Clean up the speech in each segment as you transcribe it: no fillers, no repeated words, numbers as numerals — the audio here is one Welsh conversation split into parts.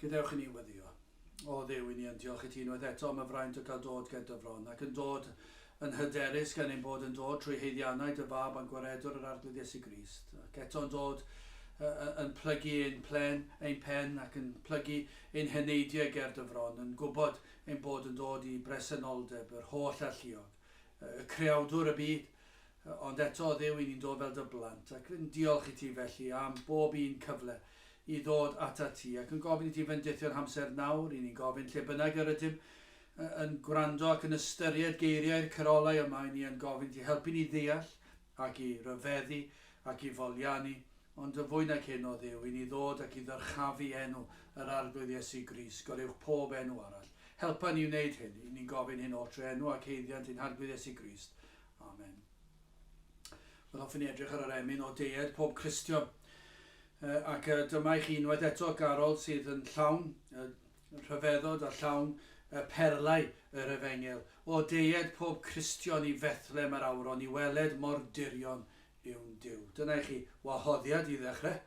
Gadewch i ni weddio. O Dduw, i ni yn diolch i ti unwaith eto am y fraint o gael dod gyda dyfron ac yn dod yn hyderus gan ein bod yn dod trwy heiddiannau dy fab a'n gwaredwr yr arglwydd Iesu Grist. Ac eto'n dod yn plygu ein pen ac yn plygu ein heneidiau ger dyfron, yn gwybod ein bod yn dod i bresenoldeb, yr holl alluog, y creawdwr y byd, ond eto Dduw i ni'n dod fel dy blant ac yn diolch i ti felly am bob un cyfle i ddod ata ti ac yn gofyn i ti fendithio'r amser nawr, i ni'n gofyn lle bynnag yr ydym yn gwrando ac yn ystyried geiriau'r Carolau yma, i ni yn gofyn ti helpu ni ddeall ac i ryfeddu ac i foliannu, ond y fwy nag hyn o Dduw, i ni ddod ac i ddyrchafu enw yr arglwydd Iesu Grist, gorewch pob enw arall. Helpa ni wneud hyn, i ni'n gofyn hyn o trwy enw ac heiddiant i'n arglwydd Iesu Grist. Amen. Wel, hoffwn ni edrych ar yr emyn o Deued pob Cristion. Ac dyma i chi unwaith eto Garol sydd yn llawn rhyfeddod a llawn perlau yr Efengyl. O Deued pob Cristion i Fethlem yr awron, i weled mor dirion yw'n Duw. Dyna i chi wahoddiad i ddechrau.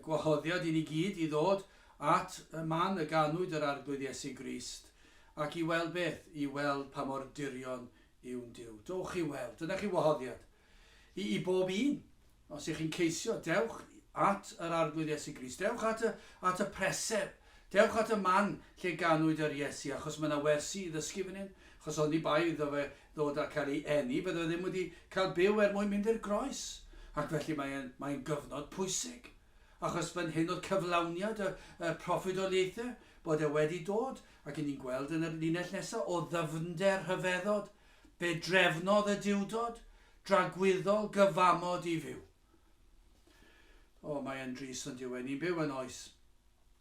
Gwahoddiad i ni gyd i ddod at y man y ganwyd yr arglwydd Iesu Grist. Ac i weld beth? I weld pa mor dirion yw'n Duw. Dowch i weld. Dyna chi wahoddiad. I bob un. Os ych chi'n ceisio, dewch at yr arglwydd Iesu Grist. Dewch at y preseb. Dewch at y man lle ganwyd yr Iesu, achos mae yna wersi i ddysgu fan hyn. Achos ond i bai iddo fe ddod a cael ei eni, bydde ddim wedi cael byw mwyn mynd i'r groes. Ac felly mae'n gyfnod pwysig. Achos fan hyn oedd cyflawniad y proffwydoliaethau bod e wedi dod. Ac yn ni'n gweld yn y linell nesaf o ddyfnder rhyfeddod, be drefnodd y diwdod, dragwyddol gyfamod i fyw. O, mae'n drist yn diwedd. Ni'n byw yn oes.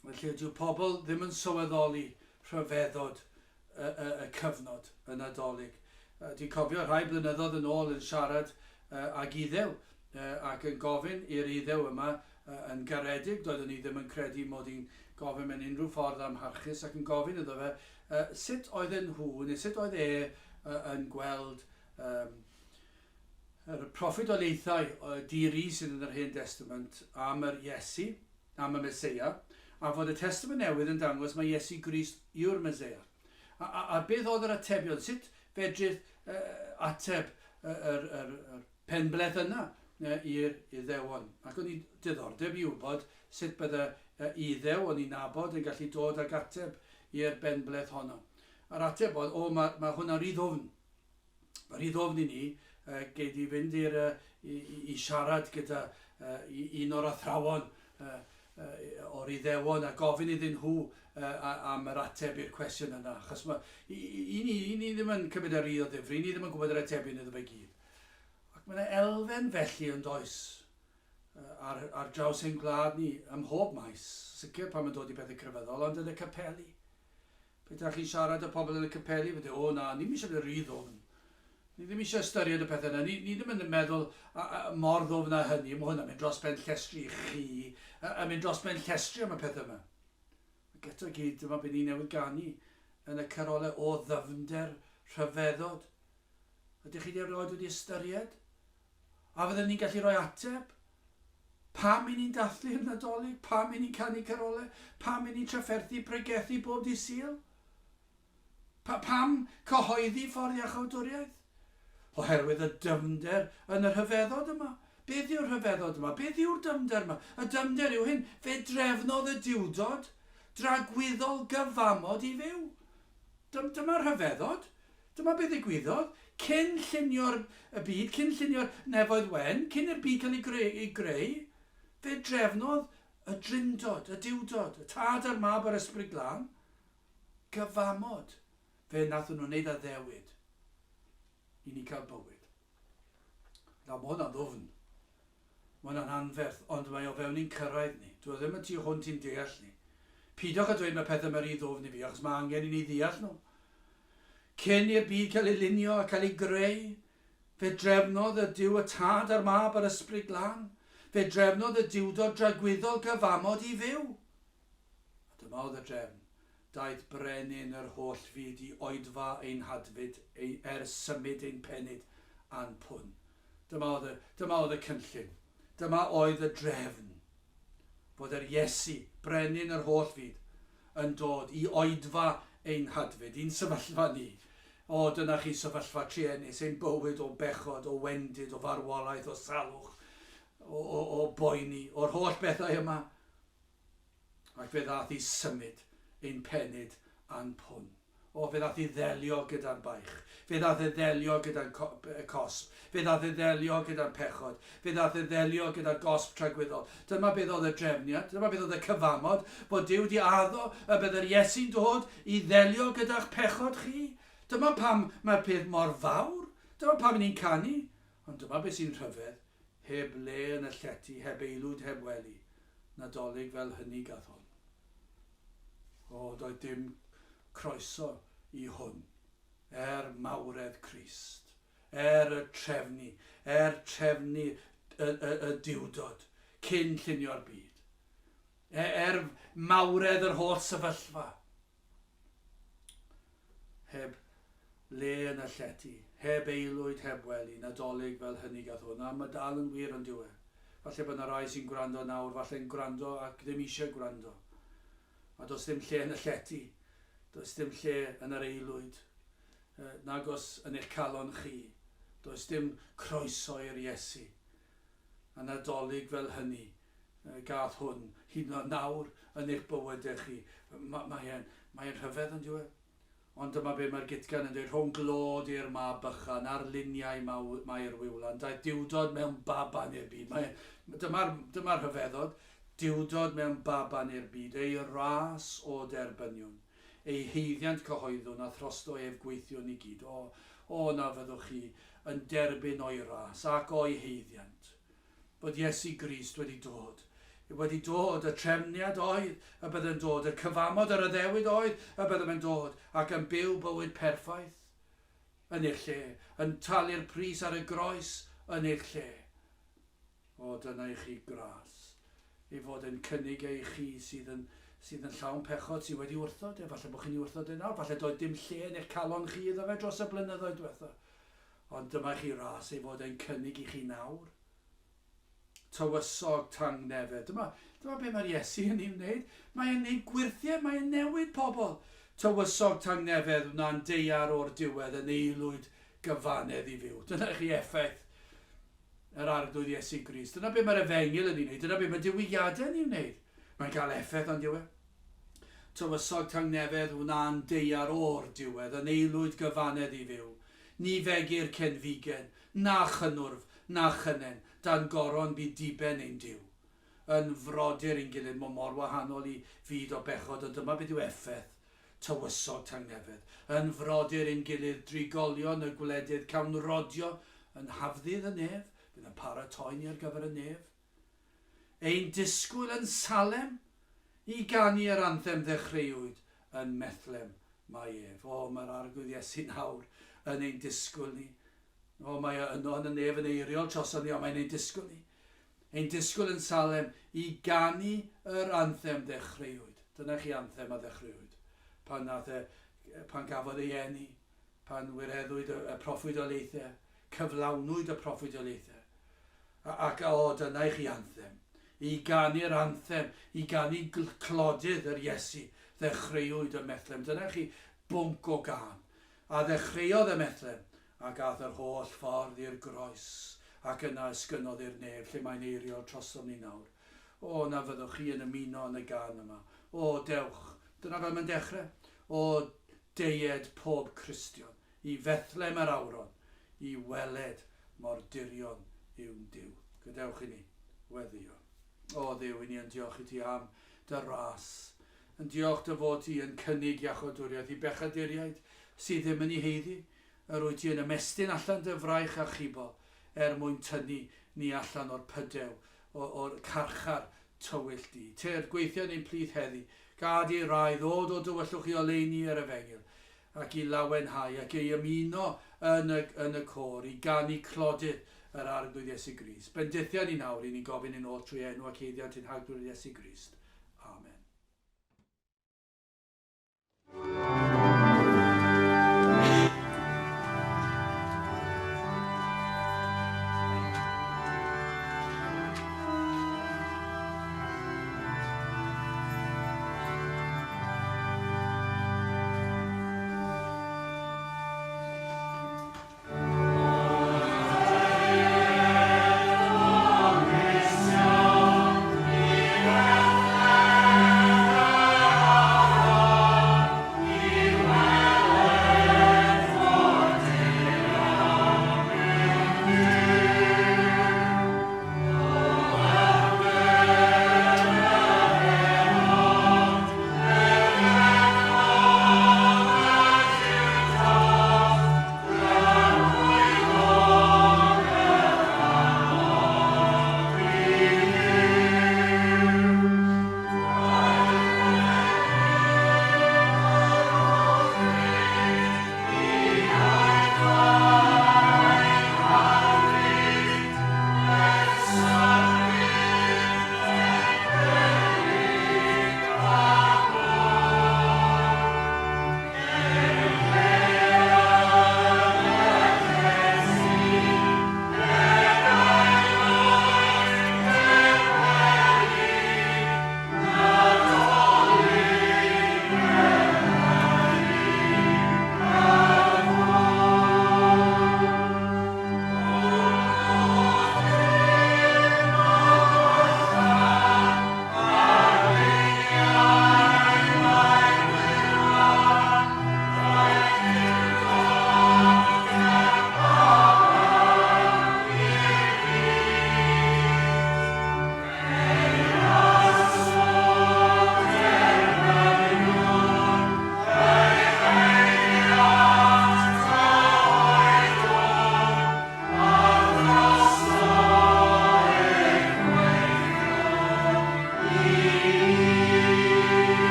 Felly dyw pobl ddim yn sylweddoli rhyfeddod y cyfnod yn Nadolig. Dwi'n cofio rhai blynyddoedd yn ôl yn siarad ag Iddew ac yn gofyn i'r Iddew yma yn garedig. Doeddwn ni ddim yn credu mod i'n gofyn mewn unrhyw ffordd amharchus ac yn gofyn iddo fe sut oedd nhw neu sut oedd yn gweld yr proffwydoliaethau diri sydd yn yr Hen Testament am yr Iesu, am y Meseia, a fod y Testament newydd yn dangos mae Iesu Grist yw'r Meseia. A beth oedd yr atebion? Sut fedrith ateb yr penbleth yna i'r Iddewon? Ac o'n i diddordeb i wybod sut bydde Iddew o'n i'n nabod yn gallu dod ag ateb i'r benbleth honno. A'r ateb oedd, mae hwnna rhy ddofn. Mae rhy ddofn i ni gei di fynd i siarad gyda un o'r athrawon o'r Iddewon a gofyn iddyn nhw am yr ateb i'r cwestiwn yna. Achos i ni ddim yn cymryd yr o ddifri, ni ddim yn gwybod yr atebion iddo fe gyd. Ac mae yna elfen felly yn does ar draws ein gwlad ni ym mhob maes. Sicr pan mae'n dod i bethau crefyddol, ond yn y capeli. Pe chi'n siarad y pobl yn y capeli, fe o na, ni ddim eisiau bod yn rhy ddofn. Ni ddim eisiau ystyried y pethau yna. Ni ddim yn meddwl mor ddofn â hynny. Mae hwnna'n mynd dros ben llestri i chi. A mynd dros ben llestri am y pethau yma. Ac eto gyd, dyma beth ni newydd ganu yn y Carolau o ddyfnder rhyfeddod. Ydych chi wedi ystyried? A fydden ni'n gallu rhoi ateb? Pam i ni'n dathlu'r Nadolig? Pam i ni'n canu Carolau? Pam i ni'n trafferthu pregethu bob dydd Sul? Pam cyhoeddi ffordd iachawdwriaeth? Oherwydd y dyfnder yn y rhyfeddod yma. Beth yw'r rhyfeddod yma? Beth yw'r dyfnder yma? Y dyfnder yw hyn, fe drefnodd y diwdod, dragwyddol gyfamod i fyw. Dyma'r rhyfeddod. Dyma beth ddigwyddodd. Cyn llunio'r byd, cyn llunio'r nefoedd wen, cyn i'r byd cael ei greu, fe drefnodd y drindod, y diwdod, y tad a'r mab a'r ysbryd glân, gyfamod. Fe nath nhw'n wneud a ddewyd i ni cael bywyd. Mae hwnna'n ddofn. Mae hwnna'n anferth, ond mae o fewn i'n cyrraedd ni. Dwi ddim yn tu hwnt i'n deall ni. Pidwch a dweud mae pethau mae'n rhy ddofn i fi, achos mae angen i ni ddeall nhw. Cyn i'r byd cael ei lunio a cael ei greu, fe drefnodd y Duw y tad a'r mab a'r ysbryd glân. Fe drefnodd y diwdod dragwyddol gyfamod i fyw. A dyma oedd y drefn. Daeth brenin yr holl fyd i oedfa ein hadfyd symud ein penyd a'n pwn. Dyma oedd y cynllun. Dyma oedd y drefn. Bod yr Iesu, brenin yr holl fyd, yn dod i oedfa ein hadfyd, i'n sefyllfa ni. O, dyna chi sefyllfa truenus, ein bywyd o bechod, o wendid, o farwolaeth, o salwch, o boeni, o'r holl bethau yma. Ac fe ddath i symud ein penyd a'n pwn. O, fe ddath i ddelio gyda'r baich. Fe ddath i ddelio gyda'r cosb. Fe ddath i ddelio gyda'r pechod. Fe ddath i ddelio gyda'r gosb tragwyddol. Dyma beth oedd y drefniad, dyma beth oedd y cyfamod, bod Duw di addo y byddai'r Iesu'n dod i ddelio gyda'ch pechod chi. Dyma pam mae'r peth mor fawr. Dyma pam ni'n canu. Ond dyma beth sy'n rhyfedd. Heb le yn y llety, heb eilwyd, heb weli. Nadolig fel hynny gath hwn. O, doedd dim croeso i hwn. Mawredd Crist. Y trefnu. Trefnu y diwdod. Cyn llunio'r byd. Mawredd yr holl sefyllfa. Heb le yn y llety, heb eilwyd, heb weli, nadolig fel hynny gath hwn. A mae dal yn wir yn diwedd. Falle bod yna rai sy'n gwrando nawr, falle'n gwrando ac ddim eisiau gwrando. A does dim lle yn y llety, does dim lle yn yr eilwyd, nag os yn eich calon chi, does dim croeso i'r Iesu. A nadolig fel hynny gath hwn, hyd yn oed nawr yn eich bywydau chi. Mae'n rhyfedd yn diwedd. Ond dyma be mae'r gitgan yn dweud, rhwng glod i'r mab bychan, a'r luniau mae'r wiwlan, daeth diwdod mewn baban i'r byd. Dyma'r rhyfeddod, diwdod mewn baban i'r byd, ei ras o derbynion, ei heiddiant cyhoeddwn a throsto ef gweithion i gyd. O na fyddwch chi yn derbyn o'i ras ac o'i heiddiant. Bod Iesu Grist wedi dod. Wedi dod, y trefniad oedd, y byddai'n dod, y cyfamod yr addewid oedd, y byddai'n dod, ac yn byw bywyd perffaith yn eich lle, yn talu'r pris ar y groes yn eich lle. O, dyna i chi gras, i fod yn cynnig ei chi sydd yn llawn pechod, sydd wedi wrthod, falle bod chi'n wrthod yn nawr, falle doedd dim lle yn eich calon chi iddo fe dros y blynyddoedd diwetha. Ond dyma chi ras i fod yn cynnig i chi nawr. Tywysog tangnefedd. Dyma be mae'r Iesu yn ei wneud. Mae'n ei gwirthiau, mae'n newid pobl. Tywysog tangnefedd wna'n deiar o'r diwedd yn eilwyd gyfanedd i fyw. Dyna chi effaith yr arglwydd Iesu Grist. Dyna be mae'r Efengyl yn ei wneud. Dyna be mae diwygiadau yn ei wneud. Mae'n cael effaith o'n diwedd. Tywysog tangnefedd wna'n deiar o'r diwedd yn eilwyd gyfanedd i fyw. Ni fegir cenfigen, na chynwrf, na chynen, dan goron byd diben ein diw. Yn frodyr ein gilydd, mae mor wahanol i fyd o bechod, ond dyma beth yw effaith tywysog tangnefedd. Yn frodyr ein gilydd, drigolion y gwledydd, cawn rodio yn hafddydd y nef, bydd yn paratoi ni ar gyfer y nef. Ein disgwyl yn Salem, i ganu yr anthem ddechreuwyd yn Methlem mae ef. O, mae'r arglwydd Iesu nawr yn ein disgwyl ni. O, mae yno yn y nef yn eiriol troson ni, o, mae'n ein disgwyl ni. Ein disgwyl yn Salem i ganu yr anthem ddechreuwyd. Dyna chi anthem a ddechreuwyd. Pan gafodd ei eni, pan wireddwyd y proffwydolaethau, cyflawnwyd y proffwydolaethau. Ac dyna chi anthem. I ganu'r anthem, i ganu clodydd yr Iesu, ddechreuwyd y Methlem. Dyna chi bwnc o gan. A ddechreuodd y Methlem. A gath yr holl ffordd i'r groes, ac yna ysgynodd i'r nef, lle mae'n eiriol trosom ni nawr. O, na fyddwch chi yn ymuno yn y gan yma. O, dewch. Dyna fel mae'n dechrau. O, deued pob Cristion, i Fethlem yr awron, i weled mor dirion yw'n Duw. Gadewch i ni, weddio. O, Dduw, i ni yn diolch i ti am dy ras. Yn diolch dy fod ti yn cynnig iachawdwriaeth i bechaduriaid sydd ddim yn ei heiddi. Yr wyt ti yn ymestyn allan dy fraich a chibol mwyn tynnu ni allan o'r pydew, o'r carchar tywyll di. Te'r gweithio ni'n plith heddi, gad i rai ddod o dywellwch i oleini yr Efengyl, ac i lawenhau, ac i ymuno yn y cor, i ganu clodydd yr arglwydd Iesu Grist. Bendithia ni nawr i ni gofyn yn ôl trwy enw ac heiddiant yn arglwydd Iesu Grist. Amen.